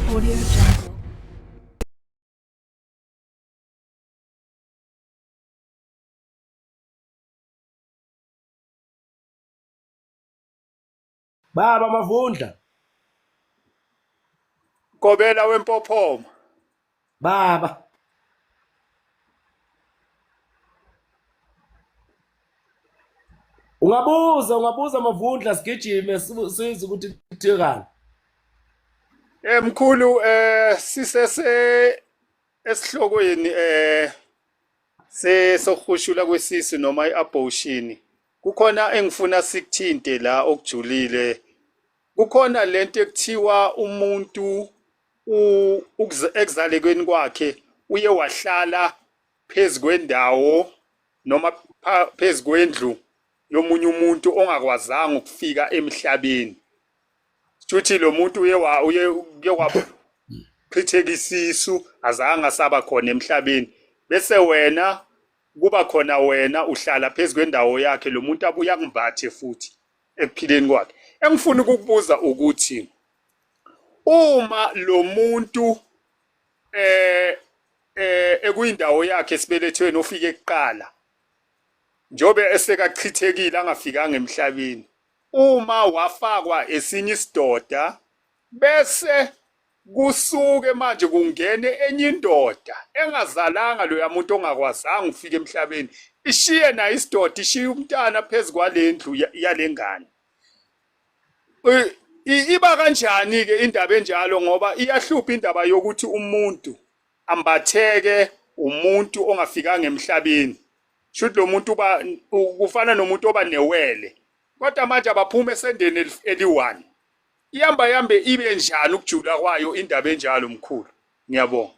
Audio Jungle. Baba Mavundla. Gobela wempophoma. Baba. Ungabuza Mavundla sigijime size ukuthi kuthekani. Mkhulu sisese esihlokweni sokuhushula kwesisi noma iabortion. Kukhona engifuna sikuthinte la okujulile. Kukhona lento ekuthiwa umuntu ekuzalekweni kwakhe uye wahlala phezukwendawo noma phezukwendlu yomunye umuntu ongakwazanga ukufika emhlabeni. Futhi lo muntu uye wachitheka isisu azange asaba khona emhlabeni bese wena kuba khona wena uhlala phezukwendawo yakhe lo muntu abuya kumbathe futhi ekuphileni kwakhe. Engifuna ukukubuza ukuthi uma lo muntu ekuyindawo yakhe esibelethweni ofike kuqala njobe esekachithekile angafikanga emhlabeni, uma wafakwa esinye isidoda bese kusuke manje kungene enye indoda engazalanga loya muntu ongakwazanga ukufika emhlabeni, ishiye nayo isidoda, ishiye umntana phezukwalendlu yalengane. Iba kanjani ke indaba enjalo ngoba iyahlupha indaba yokuthi umuntu ambatheke umuntu ongafikanga emhlabeni. Should lo muntu kufana nomuntu oba newele. Kodwa manje abaphume esendeni eli1. Ihamba ibe njani ukujula kwayo indaba enjalo mkhulu? Ngiyabonga.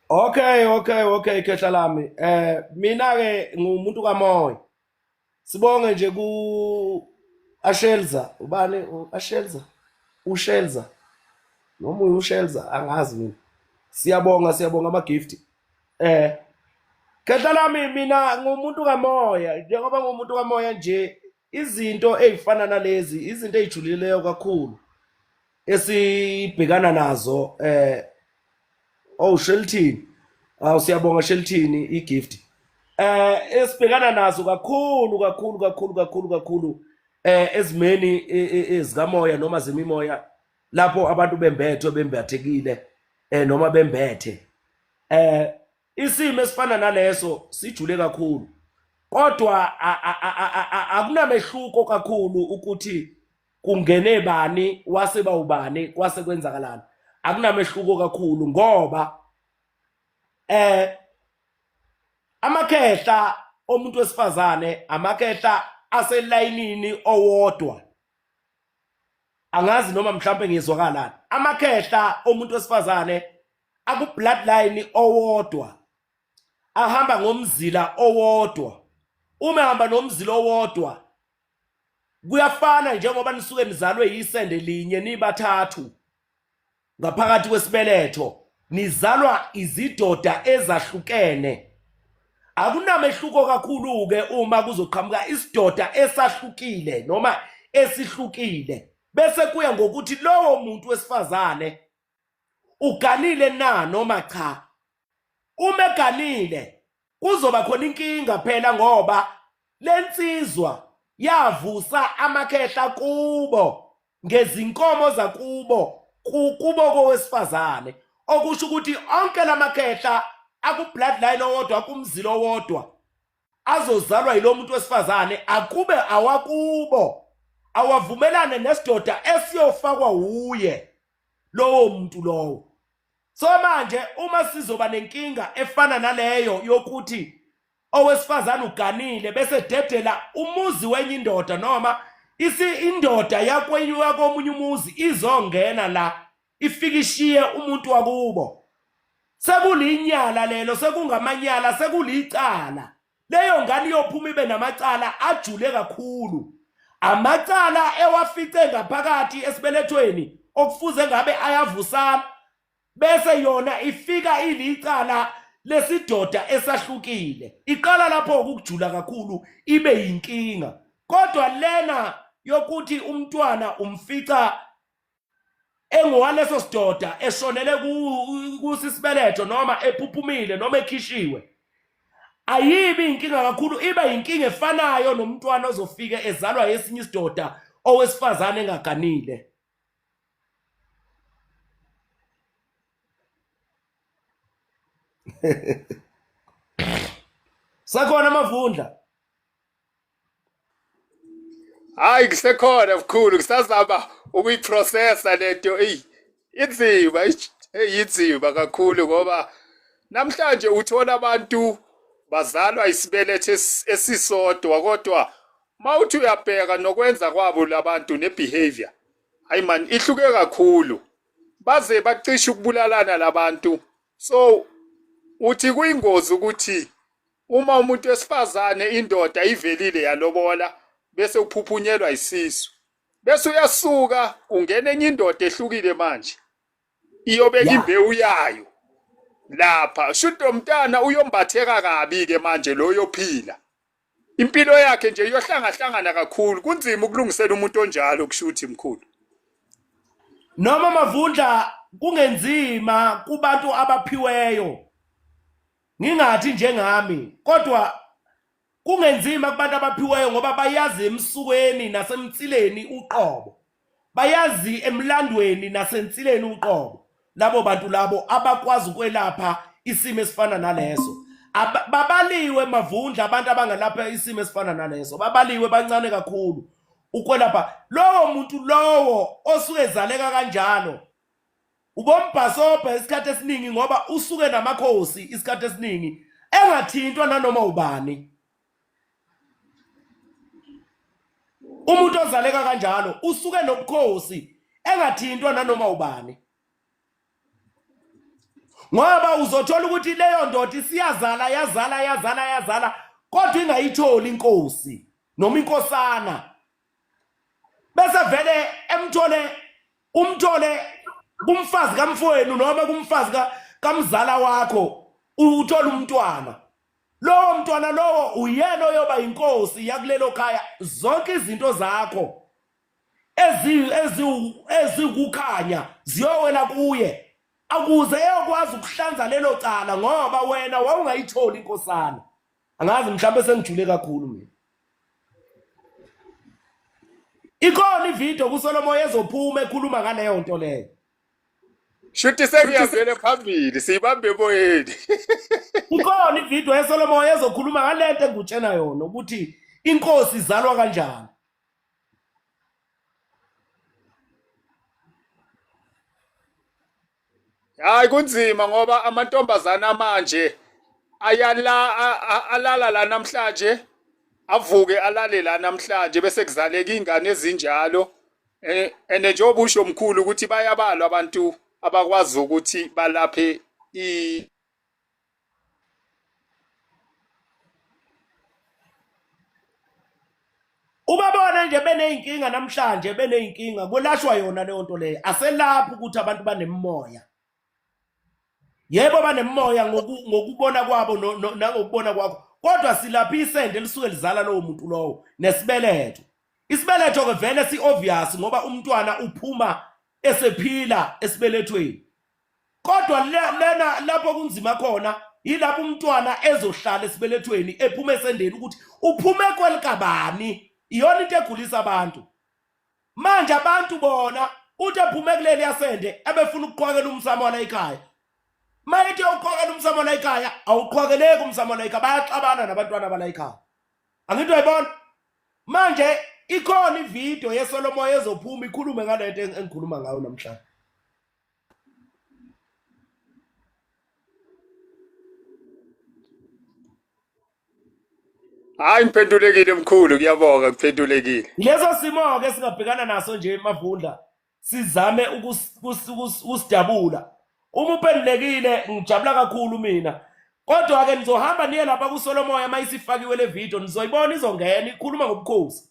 Okay khehla lami. Mina ke ngumuntu kamoya. Sibonge nje ku Ashelza. Ubani Ashelza? Ushelza. Noma uShelza angazi mina. Siyabonga ama-gift. Khehla lami mina ngumuntu kamoya. Njengoba ngumuntu kamoya nje izinto ezifana nalezi izinto ezijulileyo kakhulu esibhekana nazo Shelton. Siyabonga Shelton igift. Esibhekana nazo kakhulu ezimeni ezikamoya noma zemimoya lapho abantu bembathekile noma bembethe. Isimo esifana naleso sijule kakhulu. Kodwa akunamehluko kakhulu ukuthi kungene bani waseba ubani kwase kwenzakalana. Akunamehluko kakhulu ngoba amakhehla omuntu wesifazane amakhehla aselayinini owodwa. Angazi noma mhlambe ngizwakalana. Amakhehla omuntu wesifazane aku bloodline owodwa. Ahamba ngomzila owodwa. Uma ehamba nomzila owodwa kuyafana njengoba nisuke nizalwe isende linye nibathathu ngaphakathi kwesibeletho, nizalwa izidoda ezahlukene. Akunamehluko kakhulu ke uma kuzoqhamuka isidoda esahlukile noma esihlukile, bese kuya ngokuthi lowo muntu wesifazane uganile na noma cha. Uma eganile kuzoba khona inkinga phela ngoba lensizwa yavusa amakhehla kubo ngezinkomo zakubo kubo kowesifazane, okusho ukuthi onke lamakhehla aku bloodline owodwa kumzilo owodwa azozalwa yilo muntu wesifazane akube awakubo, awavumelane nesidoda esiyofakwa uye lowo muntu lowo. So manje uma sizoba nenkinga efana naleyo yokuthi owesifazane uganile bese dedela umuzi wenye indoda noma indoda yakomunye umuzi izongena la ifikishiye umuntu wakubo, sekulinyala lelo, sekungamanyala, sekulicala. Leyo ngane iyophuma ibe namacala ajule kakhulu, amacala ewafice ngaphakathi esibelethweni okufuze ngabe ayavusana, bese yona ifika ilicala lesidoda esahlukile. Iqala lapho ukujula kakhulu ibe yinkinga. Kodwa lena yokuthi umntwana umfica engowaleso sidoda eshonele kusisibeletho noma ephuphumile noma ekhishiwe, ayibi inkinga kakhulu, iba inkinga efanayo nomntwana ozofika ezalwa yesinye isidoda owesifazane engaganile. Sakhona Mavundla? Hayi kusekhona mkhulu, kusazama ukuyiprocessa lento inzima, inzima kakhulu ngoba namhlanje uthola abantu bazalwa isibeletho esisodwa kodwa mawuthi uyabheka nokwenza kwabo labantu nebehavior, hayi man, ihluke kakhulu, baze bacisha ukubulalana labantu. So uthi kuyingozi ukuthi uma umuntu wesifazane indoda ivelile yalobola bese uphuphunyelwa isisu, bese uyasuka ungena enye indoda ehlukile manje iyobeka imbewu yayo lapha, shudo mntana uyombatheka kabi ke manje lo yophila impilo yakhe nje iyohlangana kakhulu, kunzima ukulungisela umuntu onjalo kushuthi mkhulu. Noma Mavundla kungenzima kubantu abaphiweyo, ngingathi njengami, kodwa kungenzima kubantu abaphiweyo ngoba bayazi emsukweni nasemtsileni uqobo, bayazi emlandweni nasentsileni uqobo. Labo bantu labo abakwazi ukwelapha isimo esifana naleso. Babaliwe Mavundla abantu abangalapha isimo esifana naleso, babaliwe bancane kakhulu ukwelapha lowo muntu lowo osuke ezaleka kanjalo. Ubombhasobha isikhathi esiningi ngoba usuke namakhosi isikhathi esiningi engathintwa nanoma ubani. Umuntu ozaleka kanjalo usuke nobukhosi engathintwa nanoma ubani. Ngoba uzothola ukuthi leyo ndoda yazala kodwa ingayitholi inkosi noma inkosana, bese vele umthole kumfazi kamfowenu noma kumfazi kamzala wakho, uthola umntwana. Lowo mntwana lowo uyena oyoba inkosi yakulelo khaya. Zonke izinto zakho ezikukhanya ziyowela kuye akuze eyokwazi ukuhlanza lelo cala ngoba wena wawungayitholi inkosana. Angazi mhlambe sengijule kakhulu mina. Ikhona ivideo kuSolomo ezophuma ekhuluma ngaleyo nto leyo. Shuthi sekuyavele phambili siyibambe emoyeni. Ikhona ivideo yeSolomo ezokhuluma ngalento engutshena yona ukuthi inkosi izalwa kanjani. Hayi kunzima ngoba amantombazana manje alala la namhlanje avuke alale la namhlanje bese kuzaleka ingane ezinjalo. Ene njengoba usho mkhulu ukuthi bayabalwa abantu abakwazi ukuthi balaphe Ubabona nje beneyinkinga namhlanje, beneyinkinga kwelashwa yona leyo nto leyo. Aselapha ukuthi abantu banemimoya. Yebo banemimoya ngokubona kwabo nangokubona kwakho, kodwa silapha isende lisuke lizala lowo muntu lowo nesibeletho. Isibeletho ke vele si-obvious ngoba umntwana uphuma esephila esibelethweni. Kodwa lena lapho kunzima khona yilapho umntwana ezohlala esibelethweni ephuma esendeni ukuthi uphume kwelikabani. Iyona into egulisa abantu. Manje abantu bona uthi ephume kuleli yasende ebefuna ukuqhwakela umsamo wala ekhaya. Mayithi uqhwakela umsamo wala ekhaya awuqhwakeleki umsamo wala ekhaya, bayaxabana nabantwana bala ekhaya. Angithi uyayibona? Manje ikhona ivideo yeSolomo ezophuma ikhulume ngalento engikhuluma ngayo namhlanje. hayi ngiphendulekile mkhulu, kuyabonga ngiphendulekile. Leso simo ke singabhekana naso nje Mavundla, sizame ukusidabula. Uma uphendulekile ngijabula kakhulu mina. Kodwa ke nizohamba niye lapha kuSolomo mayisifakiwe le video nizoyibona izongena ikhuluma ngobukhosi.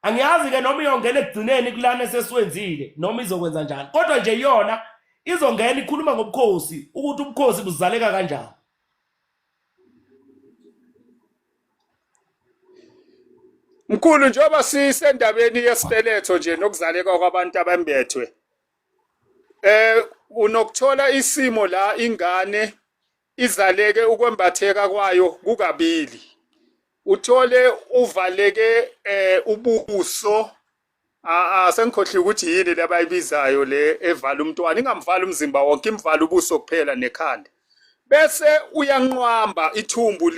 Angiyazi ke noma iyongena ekugcineni kulana sesiwenzile noma izokwenza njani. Kodwa nje yona izongena ikhuluma ngobukhosi ukuthi ubukhosi buzaleka kanjani. Mkhulu njengoba sisendabeni yesibeletho nje nokuzaleka kwabantu abembethwe. Unokuthola isimo la ingane izaleke ukwembatheka kwayo kukabili. Uthole uvaleke ubuso sengikhohle ukuthi yini labayibizayo le evala umntwana ingamvala umzimba wonke imvala ubuso kuphela nekhanda. Bese uyanqwamba ithumbu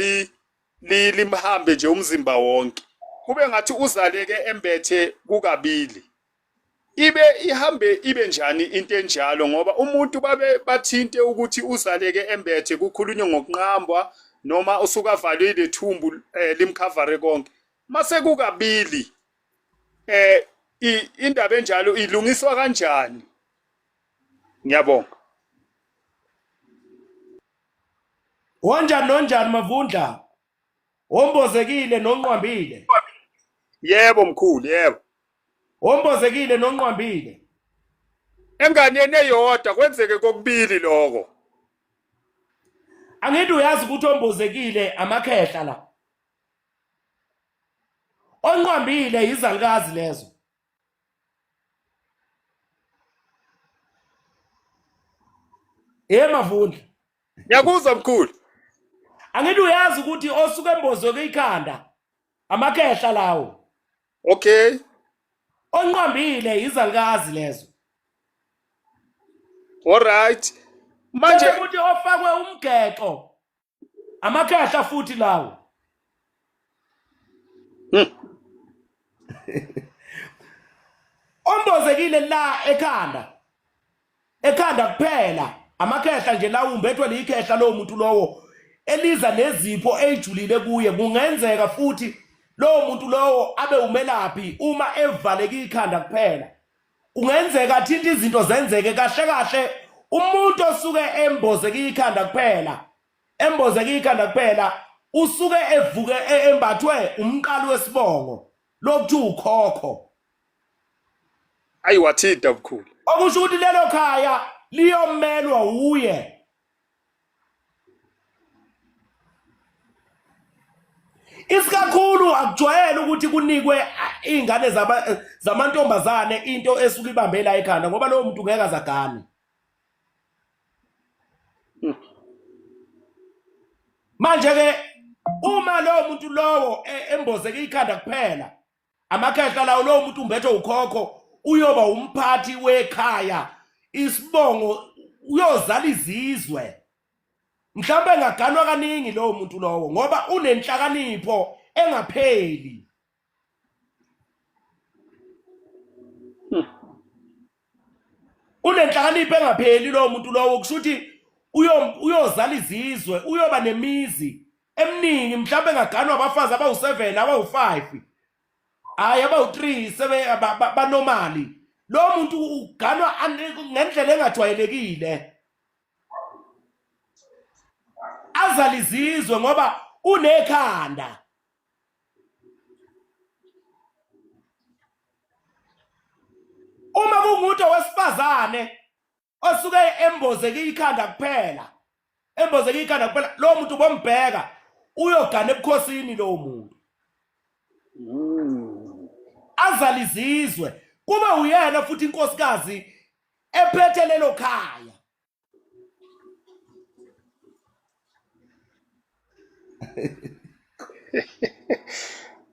limhambe nje umzimba wonke. Kube ngathi uzaleke embethe kukabili. Ihambe ibe njani into enjalo ngoba umuntu bathinte ukuthi uzaleke embethe kukhulunywa ngokunqambwa noma usuka valwe ithumbu limkhavare konke. Mase kukabili indaba enjalo ilungiswa kanjani? Ngiyabonga. Wonjani nonjani Mavundla? Wombozekile nonqwambile. Yebo mkhulu, yebo. Wombozekile nonqwambile. Enganeni eyodwa kwenzeke kokubili lokho. Angithi uyazi ukuthi ombozekile amakhehla la. Onqwambile izalukazi lezo. Mavundla. Ngiyakuzwa mkhulu. Angithi uyazi ukuthi osuke embozeke ikhanda amakhehla lawo. Okay. Onqwambile izalukazi lezo. Alright. Manje ukuthi ofakwe umgexo amakhehla futhi lawo. Ombozekile la ekhanda kuphela amakhehla nje lawo umbethwe likhehla lo muntu lowo eliza nezipho ejulile kuye kungenzeka futhi lo muntu lowo abe umelaphi uma evaleke ikhanda kuphela. Kungenzeka thinta izinto zenzeke kahle umuntu osuke embozeke ikhanda kuphela usuke evuke embathwe umqalo wesibongo lokuthi ukhokho. ayiwathinta mkhulu. Okusho ukuthi lelo khaya liyomelwa uye. Isikakhulu akujwayele ukuthi kunikwe ingane zamantombazane into esuka ibambela ekhanda ngoba lo muntu ngeke azagane. Manje ke uma lo muntu lowo embozeke ikhanda kuphela amakhehla lawo lo muntu umbethe ukhokho uyoba umphathi wekhaya isibongo uyozala izizwe. Mhlawumbe engaganwa kaningi lo muntu lowo ngoba unenhlakanipho engapheli. Unenhlakanipho engapheli lo muntu lowo kushuthi uyozala izizwe uyoba nemizi eminingi mhlawumbe engaganwa abafazi abawu7 abawu5 hayi abawu3 sebe banormali. Lo muntu uganwa ngendlela engajwayelekile. Azala izizwe ngoba unekhanda. Uma kungumuntu wesifazane osuke embozeke ikhanda kuphela lo muntu bombheka uyogana ebukhosini lo muntu. Azala izizwe kuba uyena futhi inkosikazi ephethe lelo khaya.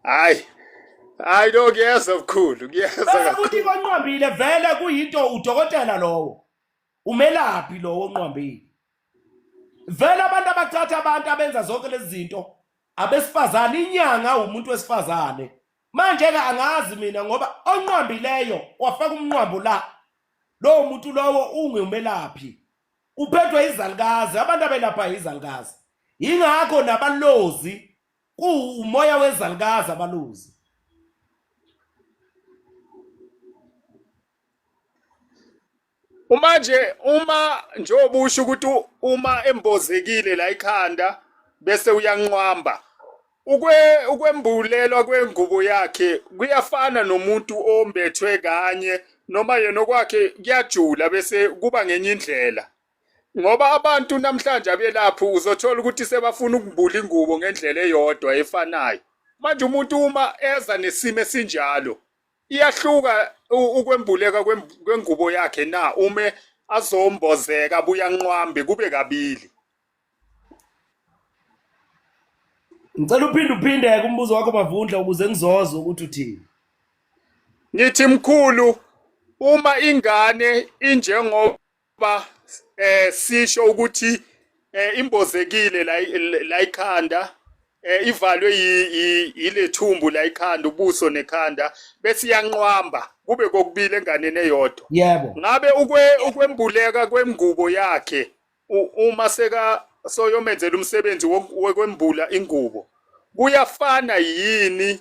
Hayi lo ngiyeza mkhulu ngiyeza ukuthi konqwambile vele kuyinto udokotela lowo umelaphi lo onqwambile. Vele abantu abathatha abantu abenza zonke lezi zinto abesifazane inyanga umuntu wesifazane. Manje ke angazi mina ngoba onqwambileyo wafaka umnqwambo la lo muntu lowo ungumelaphi uphethwe izalukazi abantu abelapha izalukazi. Ingakho nabalozi umoya wezalukazi abalozi. Manje uma njengoba usho ukuthi uma embozekile la ikhanda bese uyanqwamba ukwembulelwa kwengubo yakhe kuyafana nomuntu ombethwe kanye noma yena okwakhe kuyajula bese kuba ngenye indlela. Ngoba abantu namhlanje abelaphi uzothola ukuthi sebafuna ukumbula ingubo ngendlela eyodwa efanayo. manje umuntu uma eza nesimo esinjalo iyahluka ukwembuleka kwengubo yakhe na ume azombozeka abuya nqwambe kube kabili. Ngicela uphinde umbuzo wakho Mavundla ukuze ngizozwe ukuthi uthini. Ngithi mkhulu, uma ingane injengoba sisho ukuthi imbozekile la ikhanda, ivalwe ile thumbu la ikhanda, ubuso nekhanda, bese iyanqwamba kube kokubili enganeni eyodwa. Yebo. Ngabe ukwembuleka kwengubo yakhe uma soyomenzela umsebenzi wokwembula ingubo kuyafana yini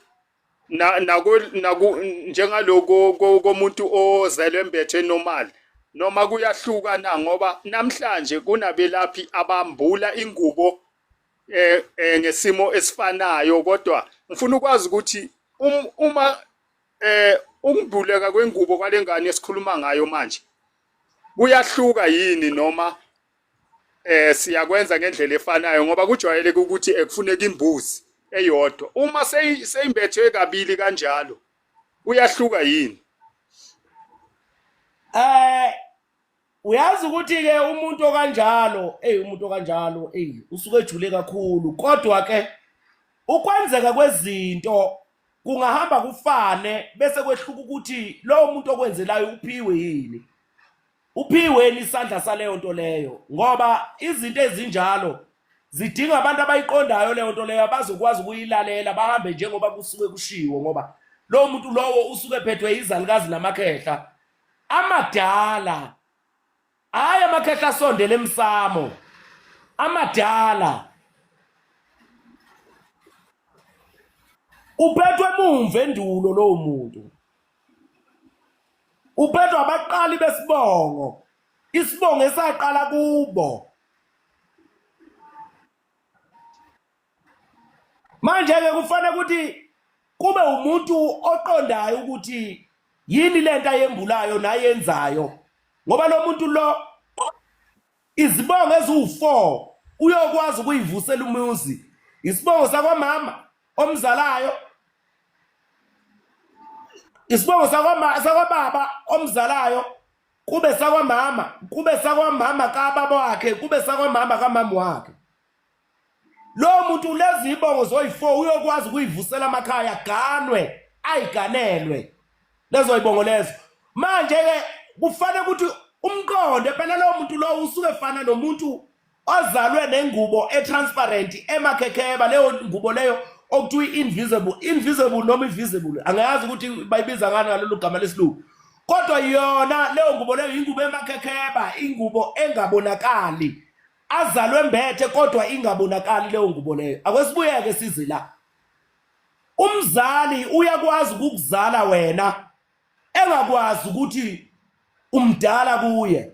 njengaloko komuntu ozelwe embethe normal, noma kuyahluka na? Ngoba namhlanje kunabelaphi abambula ingubo ngesimo esifanayo, kodwa ngifuna ukwazi ukuthi uma ukumbuleka kwengubo kwalengane esikhuluma ngayo manje kuyahluka yini noma siyakwenza ngendlela efanayo, ngoba kujwayeleke ukuthi ekufuneka imbuzi eyodwa. Uma seyimbethwe kabili kanjalo kuyahluka yini? Uyazi ukuthi ke umuntu okanjalo usuke ejule kakhulu, kodwa ke ukwenzeka kwezinto kungahamba kufane bese kwehluka ukuthi lo muntu okwenzelayo uphiwe yini. Uphiweni isandla saleyo nto leyo, ngoba izinto ezinjalo zidinga abantu abayiqondayo leyo nto leyo abazokwazi ukuyilalela bahambe njengoba kusuke kushiwo, ngoba lo muntu lowo usuke ephethwe izalukazi namakhehla amadala, hayi amakhehla asondele emsamo, amadala. Uphethwe mumva endulo lowo muntu, uphethwe abaqali besibongo, isibongo esaqala kubo. Manje ke kufanele ukuthi kube umuntu oqondayo ukuthi yini lento ayembulayo nayenzayo, ngoba lo muntu lo izibongo eziwu4 uyokwazi ukuyivusela umuzi. Isibongo sakwamama omzalayo, isibongo sakwababa omzalayo, kube sakwamama kababa wakhe, kube sakwamama kamama wakhe. Lo muntu lezi ibongo zoyi4 uyokwazi ukuyivusela amakhaya, ganwe ayiganelwe lezo ibongo lezo. Manje ke kufanele ukuthi umqonde phela lo muntu lo usuke efana nomuntu ozalwe nengubo etransparent emakhekheba, leyo ngubo leyo okuthiwa invisible noma invisible, angayazi ukuthi bayibiza ngani ngalolu gama lesilungu, kodwa yona leyo ngubo leyo ingubo emakhekheba, ingubo engabonakali, azalwe mbethe kodwa ingabonakali leyo ngubo leyo. Akwesibuyeke size la, umzali uyakwazi ukukuzala wena engakwazi ukuthi umdala kuye.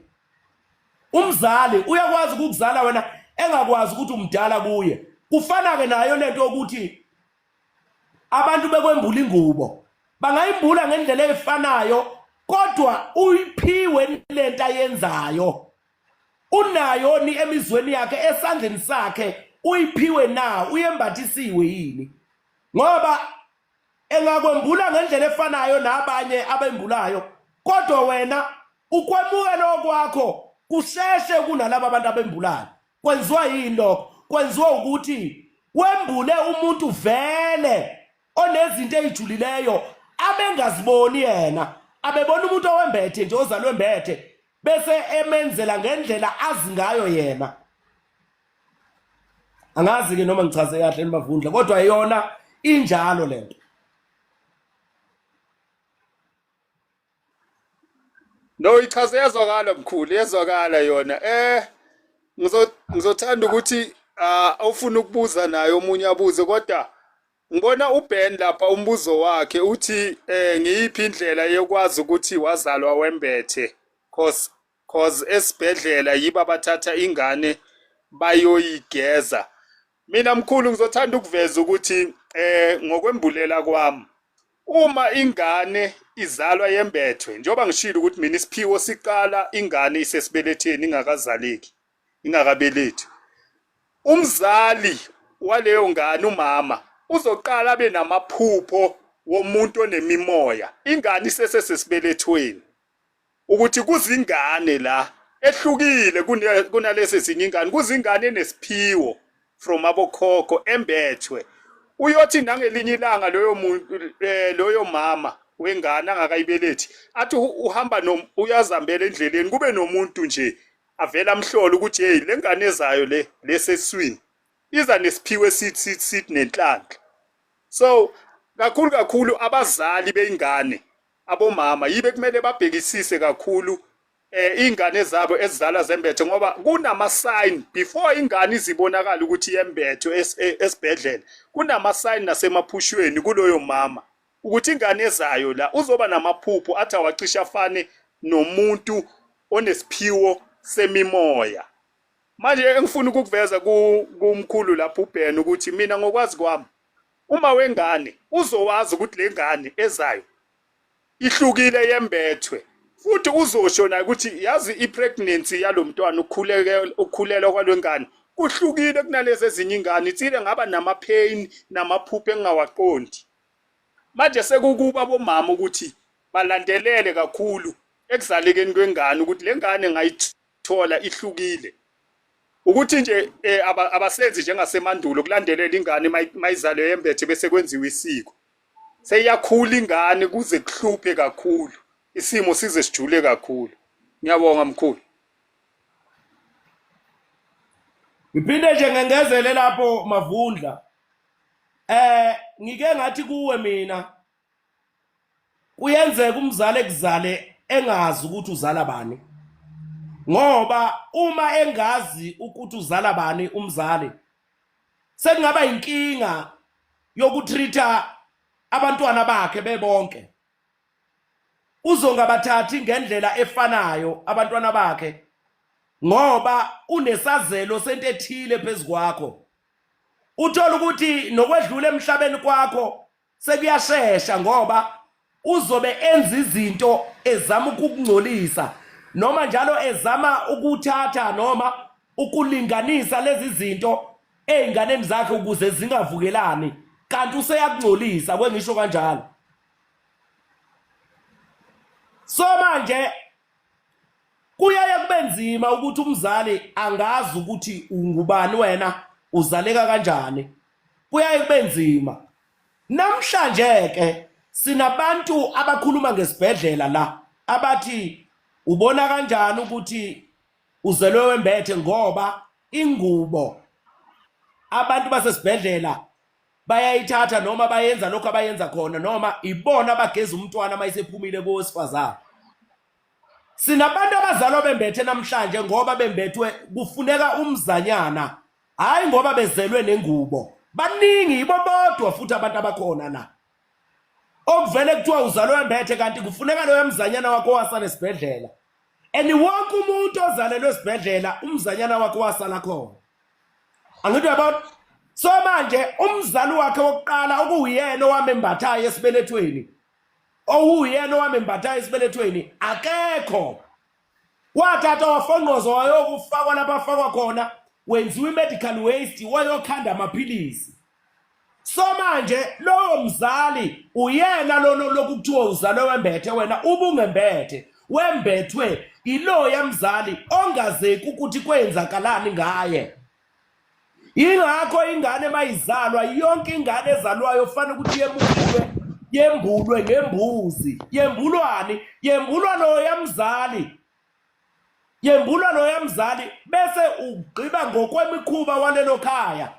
Umzali uyakwazi ukukuzala wena engakwazi ukuthi umdala kuye. Kufana ke nayo lento ukuthi abantu bekwembula ingubo bangayimbula ngendlela efanayo, kodwa uyiphiwe lento ayenzayo. Unayo ni emizweni yakhe, esandleni sakhe uyiphiwe na, uyembathisiwe yini, ngoba engakwembula ngendlela efanayo nabanye abembulayo, kodwa wena ukwemukela okwakho kusheshe kunalabo abantu abembulayo. Kwenziwa yini lokho? Kwenziwa ukuthi wembule umuntu vele onezinto ezijulileyo abengaziboni yena, abebona umuntu owembethe nje, ozalwe mbethe, bese emenzela ngendlela azi ngayo yena. Angazi ke noma ngichaze kahle Mavundla, kodwa yona injalo lento. No, ichaze yazwakala mkhulu, yazwakala yona. Ngizothanda ukuthi awufuna ukubuza naye omunye abuze, kodwa ngibona uBen lapha umbuzo wakhe uthi ngiyiphi indlela yokwazi ukuthi wazalwa wembethe, cause esibhedlela yiba abathatha ingane bayoyigeza. Mina mkhulu ngizothanda ukuveza ukuthi ngokwembulela kwami, uma ingane izalwa yembethwe, njengoba ngishilo ukuthi mina isiphiwo siqala ingane isesibeletheni ingakazaleki, ingakabelethi. Umzali waleyo ngane, umama, uzoqala abe namaphupho womuntu onemimoya. Ingane isesesibelethweni ukuthi kuzingane la ehlukile kunalezi ezinye ingane, kuzingane enesiphiwo from abokhokho embethwe. Uyothi nangelinye ilanga loyo muntu loyo mama wengane angakayibelethi athi uhamba uyazambela endleleni, kube nomuntu nje avela amhlola ukuthi hey, le ngane ezayo leseswini iza nesiphiwo esithi nenhlanhla. So kakhulu abazali beingane, abomama yibe kumele babhekisise kakhulu ingane zabo ezizala zembethe, ngoba kunama sign before ingane izibonakala ukuthi yembethe esibhedlela. Kunama sign nasemaphushweni kuloyo mama ukuthi ingane ezayo la uzoba namaphupho athi awacisha afane nomuntu onesiphiwo semimoya. Manje engifuna ukukuveza kumkhulu lapho uBhen ukuthi mina ngokwazi kwami, uma wengane uzowazi ukuthi le ngane ezayo ihlukile yembethwe, futhi uzosho naye ukuthi yazi ipregnancy yalomntwana, ukukhulelwa kwalengane kuhlukile kunalezi ezinye ingane, itsile ngaba namapain namaphupho engawaqondi. Manje sekukuba abomama ukuthi balandelele kakhulu ekuzalekeni kwengane ukuthi le ngane ngayithola ihlukile, ukuthi nje abasenzi njengasemandulo kulandelela ingane mayizalwe yembethe bese kwenziwa isiko. Seyakhula ingane kuze kuhluphe kakhulu, isimo size sijule kakhulu. Ngiyabonga mkhulu. Ngiphinde nje ngengezele lapho Mavundla. Ngike ngathi kuwe mina kuyenzeka umzali ekuzale engazi ukuthi uzala bani, ngoba uma engazi ukuthi uzala bani umzali sekungaba inkinga yokutreata abantwana bakhe bebonke. Uzongabathathi ngendlela efanayo abantwana bakhe ngoba unesazelo sento ethile phezukwakho. Uthola ukuthi nokwedlula emhlabeni kwakho sekuyashesha ngoba uzobe enza izinto ezama ukukungcolisa, noma njalo ezama ukuthatha noma ukulinganisa lezi zinto einganeni zakhe ukuze zingavukelani, kanti useyakungcolisa kwengisho kanjalo. So manje kuyaye kubenzima ukuthi umzali angazi ukuthi ungubani wena, uzaleka kanjani. Kuyaye kubenzima. Namhlanje ke sinabantu abakhuluma ngesibhedlela la abathi ubona kanjani ukuthi uzelwe wembethe, ngoba ingubo abantu basesibhedlela bayayithatha noma bayenza lokho abayenza khona, noma ibona abageza umntwana mayisephumile kowesifazana. Sinabantu abazalwa bembethe namhlanje ngoba bembethwe kufuneka umzanyana, hayi ngoba bezelwe nengubo. Baningi ibo bodwa futhi abantu abakhona na okuvele kuthiwa uzalwe wembethe kanti kufuneka loyo mzanyana wakho wasala esibhedlela. And wonke umuntu ozalelwe esibhedlela umzanyana wakho wasala khona. Angithi about so manje umzali wakhe wokuqala okuyena owamembathayo esibelethweni, okuyena owamembathayo esibelethweni akekho. Wathatha wafonqozo wayokufakwa lapha afakwa khona, wenziwa medical waste, wayokhanda amaphilisi. So manje lowo mzali uyena lona lokuthiwa uzalwe wembethe, wena ubungembethe, wembethwe iloya mzali ongazeki ukuthi kwenzakalani ngaye. Ingakho ingane mayizalwa, yonke ingane ezalwayo kufanele ukuthi yembulwe ngembuzi. Yembulwani? Yembulwa loya mzali. Yembulwa loya mzali bese ugqiba ngokwemikhuba walelo khaya.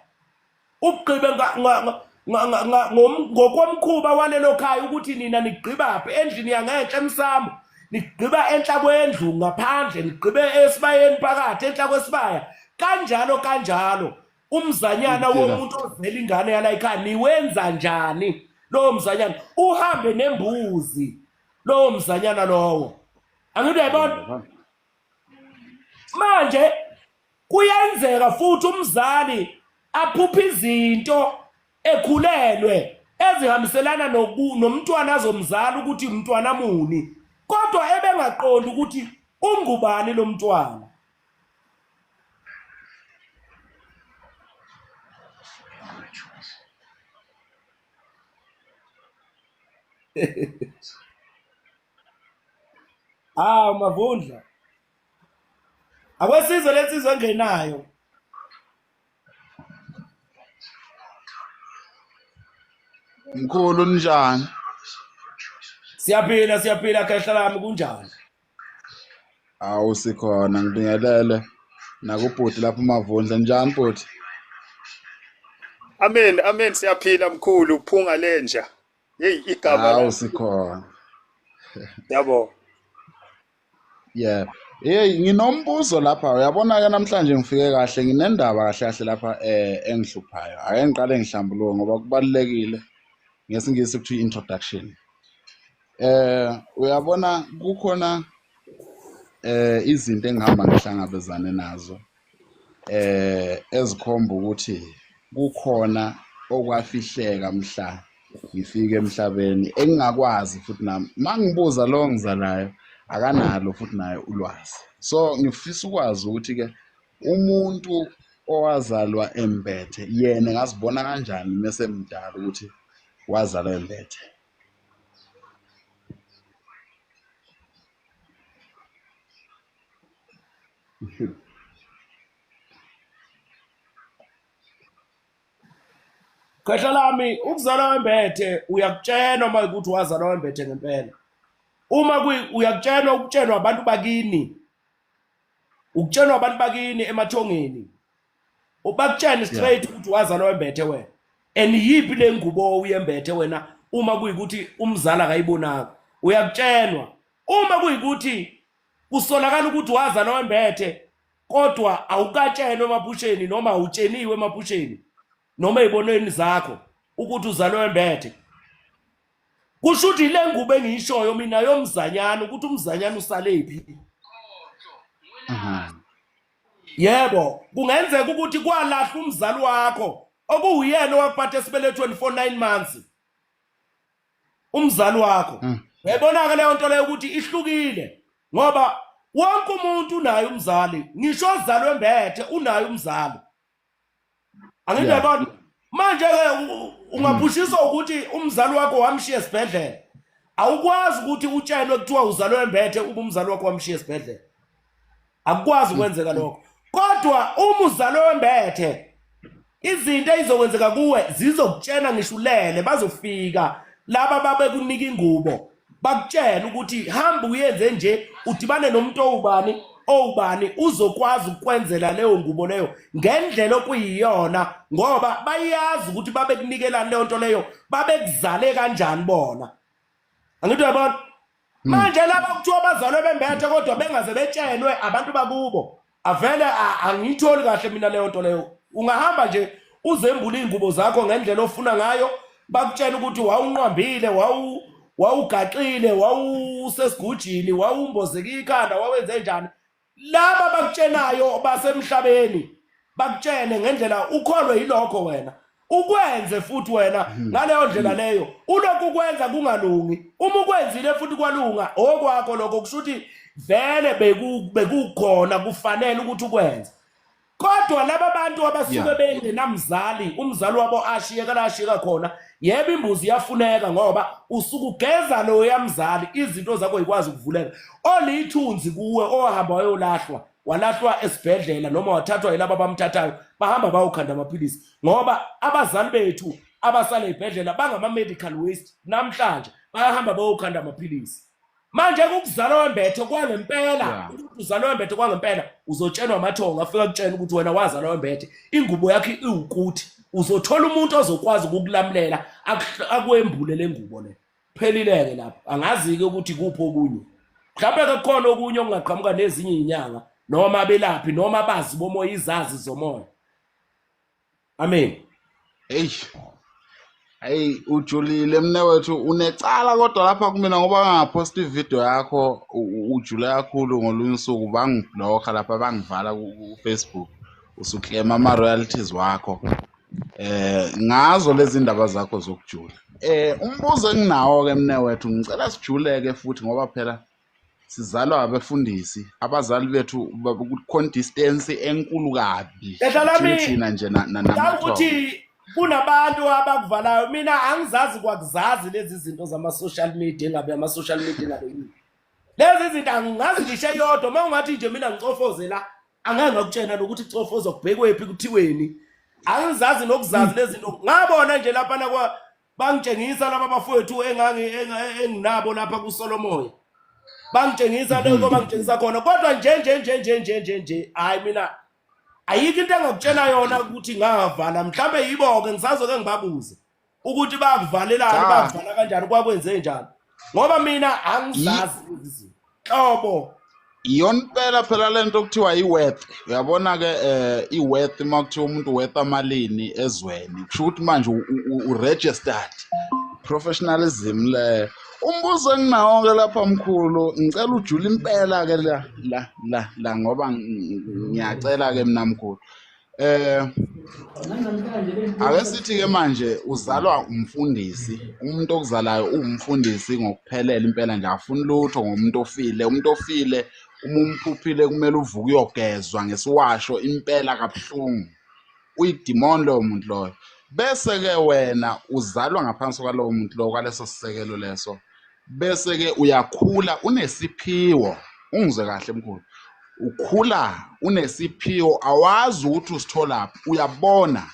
Ugqibe ngokwemkhuba walelo khaya ukuthi nina nigqibaphi, endlini yangenhla emsamo, nigqiba enhla kwendlu ngaphandle, nigqibe esibayeni phakathi enhla kwesibaya. Kanjalo umzanyana womuntu ozela ingane yala ekhaya niwenza njani lowo mzanyana? Uhambe nembuzi lowo mzanyana lowo. Angithi uyabona? Manje kuyenzeka futhi umzali aphupha izinto ekhulelwe ezihambiselana nomntwana azomzala ukuthi umntwana muni, kodwa ebengaqondi ukuthi ungubani lo mntwana. Mavundla. Akwesizwe lesizwe engenayo. Mkhulu njani? Siyaphila khehla lami kunjani? Awu sikhona ngibingelele nakubhuti lapha uMavundla njani bhuti? Amen siyaphila mkhulu uphunga lenja. Hey igama Awu la. sikhona. Yabo. Yeah. Hey nginombuzo lapha uyabona ke namhlanje ngifike kahle nginendaba kahle lapha engihluphayo. Ake ngiqale ngihlambuluke ngoba kubalekile ngesingisi kuthiwa introduction. Uyabona kukhona izinto engihamba ngihlangabezane nazo ezikhomba ukuthi kukhona okwafihleka mhla ngifike emhlabeni engingakwazi futhi nami mangibuza lo ngizalayo akanalo futhi naye ulwazi. So ngifisa ukwazi ukuthi ke umuntu owazalwa embethe yena ngazibona kanjani mase mdala ukuthi wazalwa embethe. Khehla lami ukuzalwa wembethe uyakutshenwa uma ukuthi wazalwa wembethe ngempela. Uma uyakutshenwa ukutshenwa abantu bakini. Ukutshenwa abantu bakini emathongeni. Ubakutshena straight ukuthi wazalwa wembethe wena. And yipi le ngubo uyembethe wena uma kuyikuthi umzala akayibonanga. Uyakutshenwa. Uma kuyikuthi kusolakala ukuthi wazalwa wembethe kodwa awukatshenwa emaphusheni noma awutsheniwe emaphusheni noma ezibonweni zakho ukuthi uzalwe wembethe. Kusho ukuthi le ngubo engiyishoyo mina yomzanyana ukuthi umzanyana usalephi. Yebo, kungenzeka ukuthi kwalahla umzali wakho okuyena owakuphatha esibelethweni for 9 months. Umzali wakho. Uyabona ke leyo nto leyo ukuthi ihlukile ngoba wonke umuntu unayo umzali. Ngisho ozalwe wembethe unayo umzali. Angiyabona. Manje ke ungaphushiswa ukuthi umzali wakho wamshiya esibhedlela. Awukwazi ukuthi utshelwe kuthiwa uzalwe wembethe uma umzali wakho wamshiya esibhedlela. Akukwazi ukwenzeka lokho. Kodwa uma uzalwe wembethe izinto ezizokwenzeka kuwe zizokutshena ngishulele bazofika laba babekunika ingubo bakutshela ukuthi hamba uyenze nje udibane nomuntu owubani uzokwazi ukwenzela leyo ngubo leyo ngendlela okuyiyona ngoba bayazi ukuthi babekunikelana leyo nto leyo babekuzale kanjani bona. Angithi uyabona manje laba kuthiwa bazalwe bembethe kodwa bengaze betshenwe abantu bakubo avele angiyitholi kahle mina leyo nto leyo. Ungahamba nje uzembula ingubo zakho ngendlela ofuna ngayo bakutshela ukuthi wawunqambile wawugaxile wawusesigujini wawumbozeka ikhanda wawenze njani. Laba bakutshenayo basemhlabeni bakutshene ngendlela ukholwe yilokho wena ukwenze futhi wena ngaleyo ndlela leyo ulokhu ukwenza kungalungi. Uma ukwenzile futhi kwalunga okwakho lokho kusho ukuthi vele bekukhona kufanele ukuthi ukwenze. Kodwa laba bantu abasuke bengenamzali umzali wabo ashiyeka khona yebo imbuzi iyafuneka ngoba usuku ugeza lo yamzali izinto zakho zikwazi ukuvuleka. Olithunzi kuwe ohamba walahlwa esibhedlela noma wathathwa yilabo bamthathayo bahamba bayokhanda amaphilisi ngoba abazali bethu abasale ezibhedlela bangama medical waste namhlanje bayahamba bayokhanda amaphilisi. Manje ukuzalwa wembethe kwangempela ukuthi uzalwa wembethe kwangempela uzotshenwa amathongo afika kutshena ukuthi wena wazalwa wembethe ingubo yakhe iwukuthi uzothola umuntu ozokwazi ukukulamulela akwembule lengubo le. Phelileke lapho angazi ke ukuthi kuphi okunye. Mhlawumbe ke kukhona okunye okungaqhamuka nezinye izinyanga noma abelaphi noma abazi bomoya izazi zomoya. Amen. Hey ujulile mnewethu unecala kodwa lapha kumina ngoba ngaphosta ivideo yakho ujule kakhulu ngolunye usuku bangiblock lapha bangivala ku Facebook usuklema ama royalties wakho. Ngazo lezi ndaba zakho zokujula. Umbuzo enginawo ke mnewethu ngicela sijuleke futhi ngoba phela sizalwa abefundisi abazali bethu ku distance enkulu kabi. Ehlalami thina nje ukuthi kunabantu abakuvalayo mina angizazi kwakuzazi lezi zinto zama-social media engabe ama-social media engabe yini lezi zinto angingazi ngisho eyodwa uma ungathi nje mina ngicofoze la angeke ngakutshena nokuthi cofoza kubhekwephi kuthiweni angizazi nokuzazi lezi zinto ngabona nje lapha bangitshengisa laba bafowethu enginabo lapha kuSolomoya bangitshengisa lokho bangitshengisa khona kodwa nje hayi mina ayikho into engakutshena yona ukuthi ngavala mhlambe yibo-ke ngisazoke ngibabuze ukuthi bakuvalelani bakuvala kanjani kwakwenze njani ngoba mina angizazi izinto hlobo iyona impela phela lento okuthiwa i-worth uyabona ke i-worth uma kuthiwa umuntu worth amalini ezweni kusho ukuthi manje u-registered professionalism le umbuzo enginawo ke lapha mkhulu ngicela ujule impela ke la ngoba ngiyacela ke mina mkhulu ake sithi ke manje uzalwa umfundisi umuntu okuzalayo umfundisi ngokuphelela impela nje afuna lutho ngomuntu ofile uma umphuphile kumele uvuke uyogezwa ngesiwasho impela kabuhlungu uyidemon lowo muntu loyo bese ke wena uzalwa ngaphansi kwalowo muntu lowo kwaleso sisekelo leso bese ke uyakhula unesiphiwo ungizwe kahle mkhulu ukhula unesiphiwo awazi ukuthi usitholaphi uyabona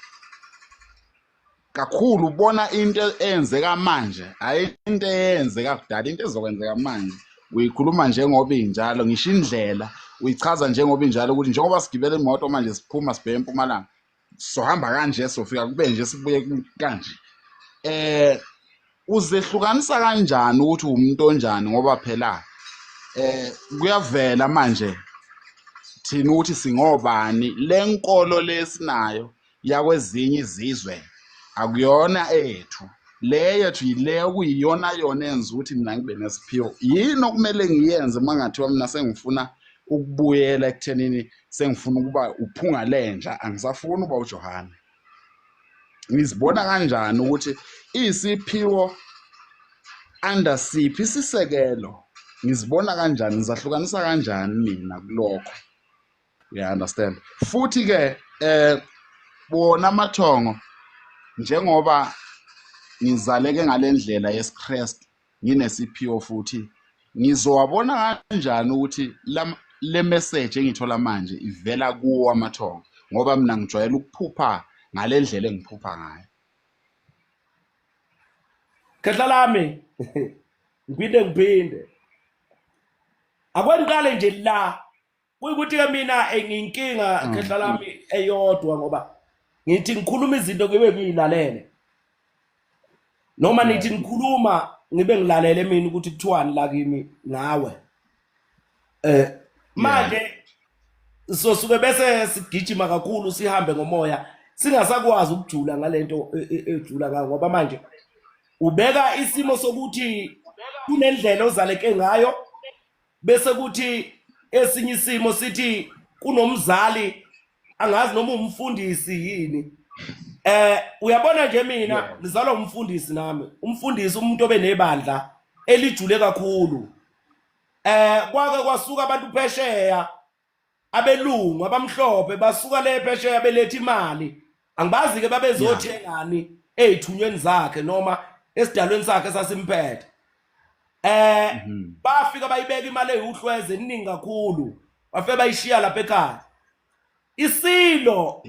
kakhulu ubona into eyenzeka manje hayi into eyenzeka kudala into ezokwenzeka manje uyikhuluma njengoba injalo ngisho indlela uyichaza njengoba injalo ukuthi njengoba sigibela imoto manje siphuma sibheke eMpumalanga sohamba kanje sofika kube nje sibuye kanje uzehlukanisa kanjani ukuthi umuntu onjani ngoba phela kuyavela manje thina ukuthi singobani lenkolo lesinayo yakwezinye izizwe akuyona ethu le yethu yile okuyiyona yona yenza ukuthi mina ngibe nesiphiwo yini okumele ngiyenze mangathiwa mina sengifuna ukubuyela ekuthenini sengifuna ukuba uphunga lenja angisafuni uba uJohana ngizibona kanjani ukuthi isiphiwo under siphi isisekelo ngizibona kanjani ngizahlukanisa kanjani mina kulokho you understand futhi ke bona amathongo njengoba ngizaleke ngalendlela yesiKristu nginesiphiwo futhi ngizowabona kanjani ukuthi le message engithola manje ivela kuwo amathongo ngoba mina ngijwayele ukuphupha ngalendlela engiphupha ngayo khehla lami ngiphinde akwengiqale nje la kuyikuthi ke mina ngiyinkinga khehla lami eyodwa ngoba ngithi ngikhuluma izinto ngibe ngiyilalele noma nithi ngikhuluma ngibe ngilalele mina ukuthi kuthiwani la kimi ngawe manje sosuke bese sigijima kakhulu sihambe ngomoya singasakwazi ukujula ngalento ejula ngayo ngoba manje ubeka isimo sokuthi kunendlela ozaleke ngayo bese kuthi esinye isimo sithi kunomzali angazi noma umfundisi yini uyabona nje mina ngizalwa umfundisi nami umfundisi umuntu obenebandla elijule kakhulu kwake kwasuka abantu phesheya abelungu abamhlophe basuka le phesheya beletha imali angibazi ke babezothengani ezithunyweni zakhe noma esidalweni sakhe sasimphethe bafika bayibeka imali eyihlweze eningi kakhulu bafike bayishiya lapha ekhaya isilo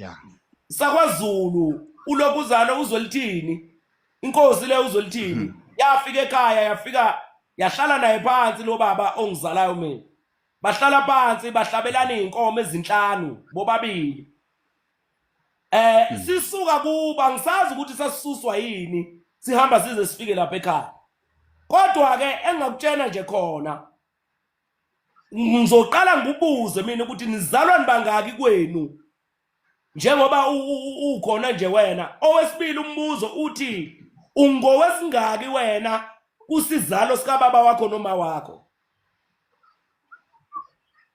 sakwaZulu ulokuzana uzolithini inkosi le uzolithini yafika ekhaya yafika yahlala naye phansi lo baba ongizalayo mina bahlala phansi bahlabelana inkomo ezinhlanu bobabili sisuka kuba ngisazi ukuthi sasisuswa yini sihamba size sifike lapha ekhaya kodwa ke engakutshena nje khona ngizoqala ngibubuze mina ukuthi nizalwa bangaki kwenu njengoba ukhona nje wena owesibili umbuzo uthi ungowesingaki wena kusizalo sika baba wakho noma wakho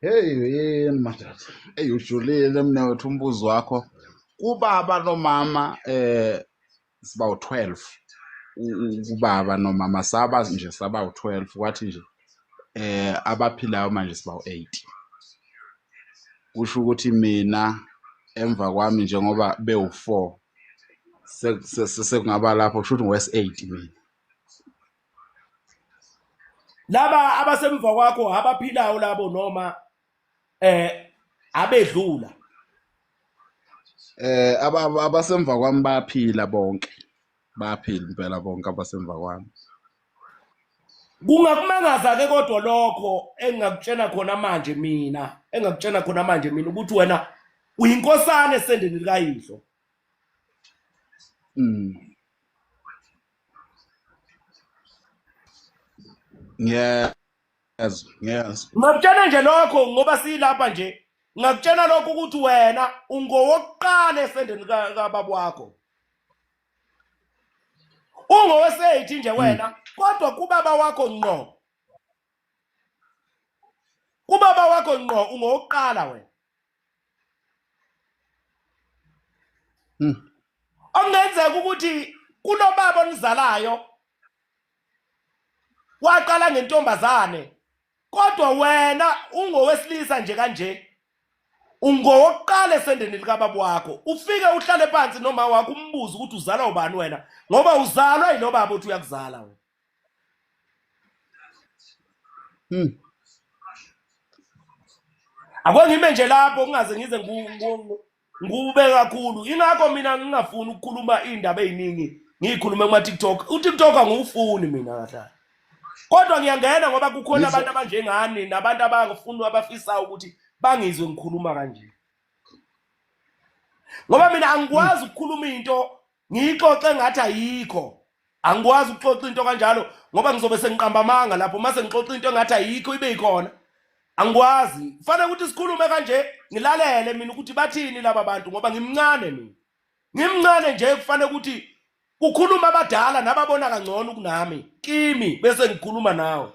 hey madad ujulile mina wethu umbuzo wakho kubaba nomama siba u12 ubaba nomama saba nje saba u12 kwathi nje abaphilayo manje siba u8 kusho ukuthi mina emva kwami njengoba be4 sekungaba lapho kusho ukuthi West 8 mina. Laba abasemva kwakho abaphilayo labo noma abedlula. Abasemva kwami baphila bonke. Baphila impela bonke abasemva kwami. Kungakumangaza ke kodwa lokho engakutshena khona manje mina, ukuthi wena uyinkosana esendeni likayihlo. Yes. Ngakutshena nje lokho ngoba silapha nje. Ngakutshena lokho ukuthi wena ungowokuqala esendeni kababa wakho. Ungowese-8 nje wena, kodwa kubaba wakho ngqo. Kubaba wakho ngqo ungowokuqala wena. Okungenzeka ukuthi kulobaba onizalayo waqala ngentombazane, kodwa wena ungowesilisa nje kanje. Ungowokuqala esendeni likababa wakho. Ufike uhlale phansi noma wakho umbuzo ukuthi uzalwa ubani wena, ngoba uzalwa yilo baba uthi uyakuzala wena. Akwengime nje lapho kungaze ngize ngube kakhulu. Ingakho mina ngingafuni ukukhuluma indaba eziningi, ngikhulume kuma TikTok. uTikTok angufuni mina kahle. Kodwa ngiyangena ngoba kukhona abantu abanjengani nabantu abangafuni abafisa ukuthi bangizwe ngikhuluma kanje. Ngoba mina angikwazi ukukhuluma into ngixoxe ngathi ayikho. Angikwazi ukuxoxa into kanjalo ngoba ngizobe sengiqamba amanga lapho mase ngixoxa into ngathi ayikho ibe ikhona. Angikwazi. Kufanele ukuthi sikhulume kanje ngilalele mina ukuthi bathini laba bantu ngoba ngimncane mina. Ngimncane nje kufanele ukuthi kukhuluma abadala nababona kangcono kunami kimi bese ngikhuluma nawe.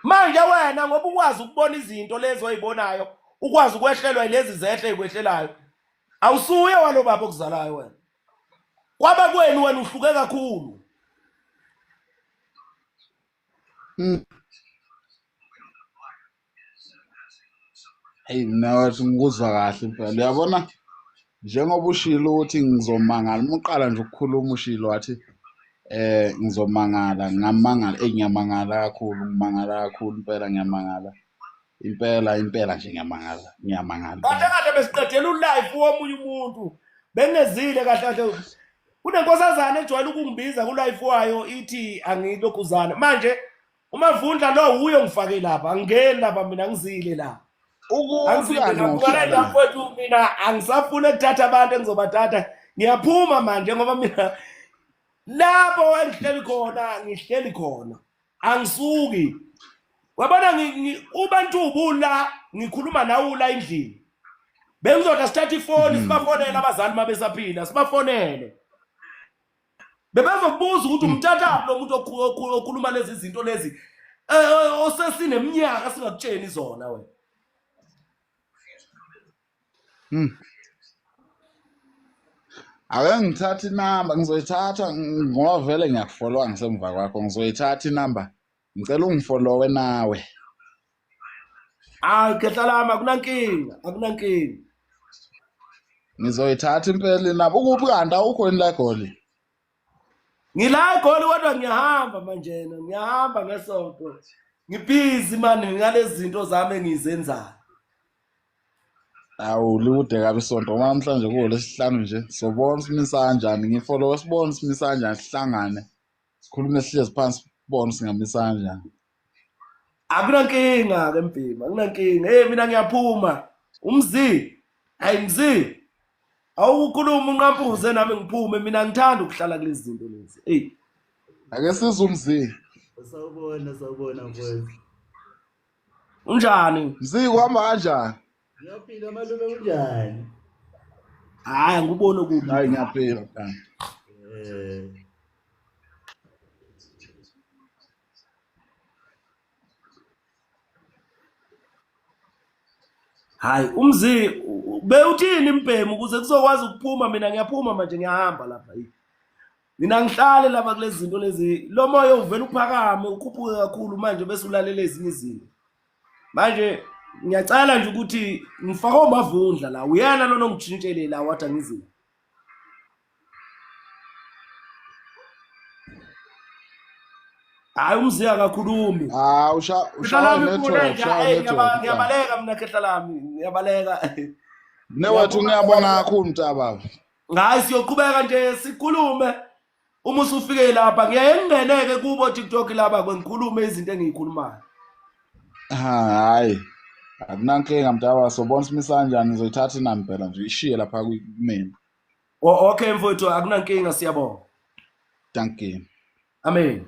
Manje wena ngoba ukwazi ukubona izinto lezo oyibonayo, ukwazi ukwehlelwa ilezi zehle ezikwehlelayo, awusuye walo baba okuzalayo wena. Kwaba kwenu wena uhluke kakhulu. Hey nawathi ngikuzwa kahle impela. Uyabona njengoba ushilo ukuthi ngizomangala, uqala nje ukukhuluma ushilo wathi ngizomangala, ngamangala, ngiyamangala kakhulu, ngimangala kakhulu impela, ngiyamangala. Impela nje ngiyamangala. Kahle besiqedela ulive womunye umuntu. Bengezile kahle. Kunenkosazana ejwayele ukungibiza ku-live wayo ithi angilokhuzana. Manje umavundla lo uyo ngifake lapha, angingeni lapha mina ngizile la. Angizile mina angisafuna ukuthatha abantu engizobathatha. Ngiyaphuma manje ngoba mina lapho ngihleli khona. Angisuki. Wabona ubantu la ngikhuluma nawe la endlini. Bengizoda start ifoni sibafonele abazali mabesaphila, sibafonele. Bebezokubuza ukuthi umthatha lo muntu okhuluma lezi zinto lezi osesinemnyaka singakutsheni zona wena. Ake ngithatha inamba, ngizoyithatha ngoba vele ngiyakufollowa ngisemva kwakho. Ngizoyithatha inamba, ngicela ungifollowe nawe. Khehla lami akunankinga. Ngizoyithatha impela inamba. Ukuphi kanti awukho yini la eGoli? Ngila eGoli kodwa ngiyahamba manje ngiyahamba ngesonto. Ngibhizi manje ngalezi zinto zami engizenzayo. Awulude kabi isonto ngoba namhlanje kuLesihlanu nje. Sobona simisa kanjani, ngifollow sibone simisa kanjani, sihlangane. Sikhulume sihlezi phansi sibone singamisa kanjani. Akunankinga ke Mpima, akunankinga. Mina ngiyaphuma. Umzi. Mzi. Awukhuluma unqampuze nami ngiphume, mina ngithanda ukuhlala kulezi zinto lezi. Ake size umzi. Sawubona mfowethu. Unjani? Mzi kuhamba kanjani? Ngiyaphila malume unjani? Hayi ngubona ukuthi. Hayi ngiyaphila mfana. Hayi umzi bewuthini Mpema ukuze kuzokwazi ukuphuma, mina ngiyaphuma manje ngiyahamba lapha. Mina ngihlale lapha kulezi zinto lezi, lo moya uvela uphakame ukhuphuke kakhulu manje bese ulalela ezinye izinto. Manje ngiyacala nje ukuthi ngifaka omavundla la uyena lona ongitshintshele la wathi angizini. Hayi umziya akakhulumi. Ushaya network, Ngiyabaleka mina khehla lami, ngiyabaleka. Newethu ngiyabonga kakhulu Mtaba. Hayi siyoqhubeka nje sikhulume. Uma usufike lapha ngiyengeneke kubo TikTok laba kwengikhulume izinto engiyikhulumayo. Hayi. Akunankinga Mtaba, sobona simisa kanjani ngizoyithatha inambela nje ishiye lapha kumina. Okay mfowethu akunankinga siyabonga. Thank you. Amen.